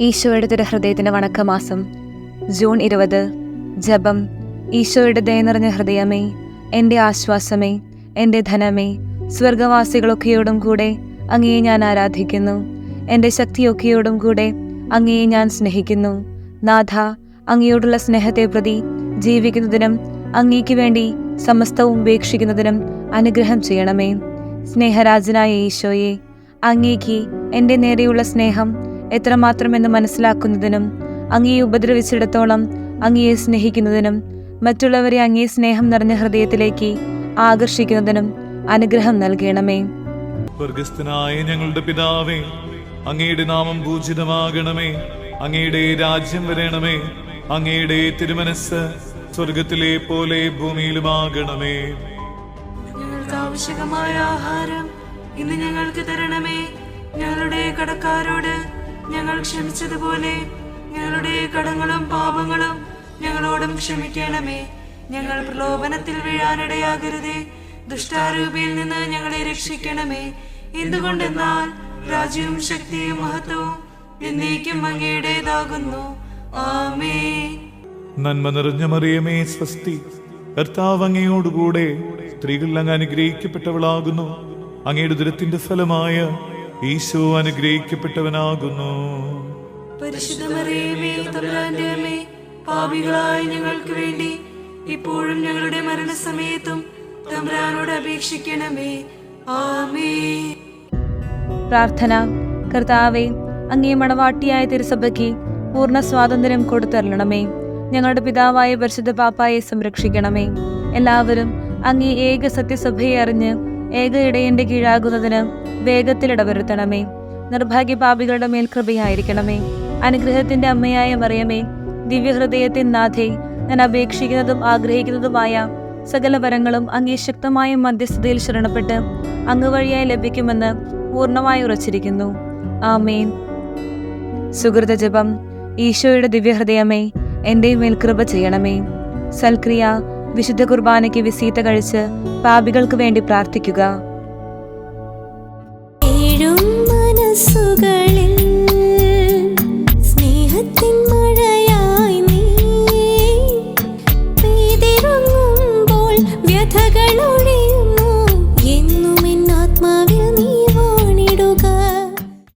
ഈശോയുടെ തിരുഹൃദയത്തിന്റെ വണക്കമാസം ജൂൺ 20. ജപം. ഈശോയുടെ ദയ നിറഞ്ഞ ഹൃദയമേ, എൻ്റെ ആശ്വാസമേ, എൻ്റെ ധനമേ, സ്വർഗവാസികളൊക്കെയോടും കൂടെ അങ്ങയെ ഞാൻ ആരാധിക്കുന്നു. എൻ്റെ ശക്തിയൊക്കെയോടും കൂടെ അങ്ങയെ ഞാൻ സ്നേഹിക്കുന്നു. നാഥ, അങ്ങയോടുള്ള സ്നേഹത്തെ പ്രതി ജീവിക്കുന്നതിനും അങ്ങയ്ക്ക് വേണ്ടി സമസ്തവും ഉപേക്ഷിക്കുന്നതിനും അനുഗ്രഹം ചെയ്യണമേ. സ്നേഹരാജനായ ഈശോയെ, അങ്ങേക്ക് എൻ്റെ നേരെയുള്ള സ്നേഹം എത്രമാത്രമെന്ന് മനസ്സിലാക്കുന്നതിനും അങ്ങയെ ഉപദ്രവിച്ചിടത്തോളം അങ്ങയെ സ്നേഹിക്കുന്നതിനും മറ്റുള്ളവരെ അങ്ങേ സ്നേഹം നിറഞ്ഞ ഹൃദയത്തിലേക്ക് ആകർഷിക്കുന്നതിനും അനുഗ്രഹം നൽകണമേ. സ്വർഗസ്ഥനായ ഞങ്ങളുടെ പിതാവേ, അങ്ങയുടെ നാമം പൂജിതമാകണമേ. അങ്ങയുടെ രാജ്യം വരണമേ. അങ്ങയുടെ തിരുമനസ് സ്വർഗത്തിലെ പോലെ ഭൂമിയിലുമാകണമേ. ഞങ്ങൾക്ക് ആവശ്യമായ ആഹാരം ഇന്ന് ഞങ്ങൾക്ക് തരണമേ. ഞങ്ങളുടെ കടക്കാരോട് ഞങ്ങൾ ക്ഷമിച്ചതുപോലെ ഞങ്ങളുടെ കടങ്ങളും പാപങ്ങളും ഞങ്ങളോടും ക്ഷമിക്കണമേ. ഞങ്ങൾ പ്രലോഭനത്തിൽ വീഴാനിടയാകരുതേ. ദുഷ്ടാരൂപിയിൽ നിന്ന് ഞങ്ങളെ രക്ഷിക്കണമേ. എന്തുകൊണ്ടെന്നാൽ രാജ്യവും ശക്തിയും മഹത്വവും എന്നേക്കും അങ്ങയുടേതാകുന്നു. ആമേൻ. നന്മ നിറഞ്ഞ മറിയമേ, സ്വസ്തി. കർത്താവ് അങ്ങയോടുകൂടെ സ്ത്രീകൾ അങ്ങ് അനുഗ്രഹിക്കപ്പെട്ടവളാകുന്നു. അങ്ങയുടെ ഉദരത്തിന്റെ ഫലമായ ഈശോ അനുഗ്രഹിക്കപ്പെട്ടവനാകുന്നു. പരിശുദ്ധ മറിയമേ, തമ്പുരാന്റെ അമ്മേ, പാപികളായ ഞങ്ങൾക്ക് വേണ്ടി ഇപ്പോഴും ഞങ്ങളുടെ മരണസമയത്തും തമ്പുരാനോട് അപേക്ഷിക്കണമേ. ആമേൻ. പ്രാർത്ഥന. കർത്താവേ, അങ്ങേ മണവാട്ടിയായ തിരുസഭയ്ക്ക് പൂർണ്ണ സ്വാതന്ത്ര്യം കൊടുത്തരളണമേ. ഞങ്ങളുടെ പിതാവായ പരിശുദ്ധ പാപ്പായെ സംരക്ഷിക്കണമേ. എല്ലാവരും അങ്ങേ ഏക സത്യസഭയെ അറിഞ്ഞ് ഏക ഇടയന്റെ കീഴാകുന്നതിന് വേഗത്തിൽ ഇടവരുത്തണമേ. നിർഭാഗ്യപാപികളുടെ മേൽ കൃപയായിരിക്കണമേ. അനുഗ്രഹത്തിന്റെ അമ്മയായ മറിയമേ, ദിവ്യഹൃദയത്തിൻ നാഥേ, ഞാൻ അപേക്ഷിക്കുന്നതും ആഗ്രഹിക്കുന്നതുമായ സകല വരങ്ങളും അങ്ങേ ശക്തമായ മധ്യസ്ഥതയിൽ ശരണപ്പെട്ട് അങ്ങ് വഴിയായി ലഭിക്കുമെന്ന് പൂർണ്ണമായി ഉറച്ചിരിക്കുന്നു. ആമേൻ. സുഹൃത ജപം. ഈശോയുടെ ദിവ്യഹൃദയമേ, എൻ്റെ മേൽ കൃപ ചെയ്യണമേ. സൽക്രിയ. വിശുദ്ധ കുർബാനയ്ക്ക് വിസീത കഴിച്ച് പാപികൾക്ക് വേണ്ടി പ്രാർത്ഥിക്കുക.